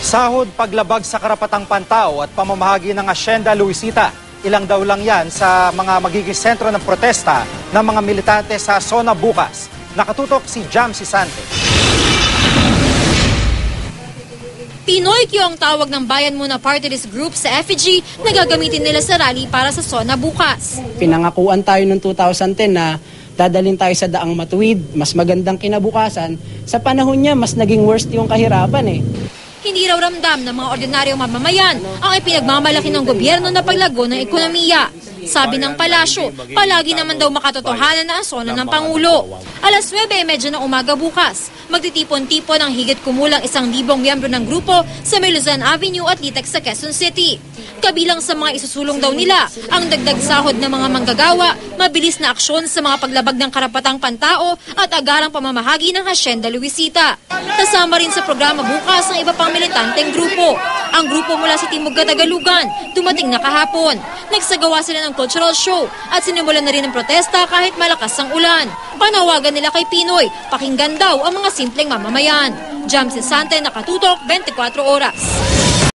Sahod paglabag sa karapatang pantao at pamamahagi ng Hacienda Luisita. Ilang daw lang yan sa mga magiging sentro ng protesta ng mga militante sa SONA bukas. Nakatutok si Jam Sisante. Pinoy Q ang tawag ng Bayan Muna Party List Group sa effigy na gagamitin nila sa rally para sa SONA bukas. Pinangakuan tayo noong 2010 na dadalhin tayo sa daang matuwid, mas magandang kinabukasan. Sa panahon niya, mas naging worst yung kahirapan eh. Hindi raw ramdam ng mga ordinaryong mamamayan ang ipinagmamalaki ng gobyerno na paglago ng ekonomiya. Sabi ng palasyo, palagi naman daw makatotohanan na ang SONA ng Pangulo. Alas 9:30 ng umaga bukas, magtitipon-tipon ang higit kumulang 1,000 miyembro ng grupo sa May Luzon Avenue at Litex sa Quezon City. Kabilang sa mga isusulong daw nila ang dagdag sahod ng mga manggagawa, mabilis na aksyon sa mga paglabag ng karapatang pantao at agarang pamamahagi ng Hacienda Luisita. Kasama rin sa programa bukas ang iba pang militanteng grupo. Ang grupo mula sa Timog Katagalugan, dumating na kahapon. Nagsagawa sila ng cultural show at sinimulan na rin ang protesta kahit malakas ang ulan. Panawagan nila kay Pinoy, pakinggan daw ang mga simpleng mamamayan. Jam Sisante, Nakatutok, 24 Oras.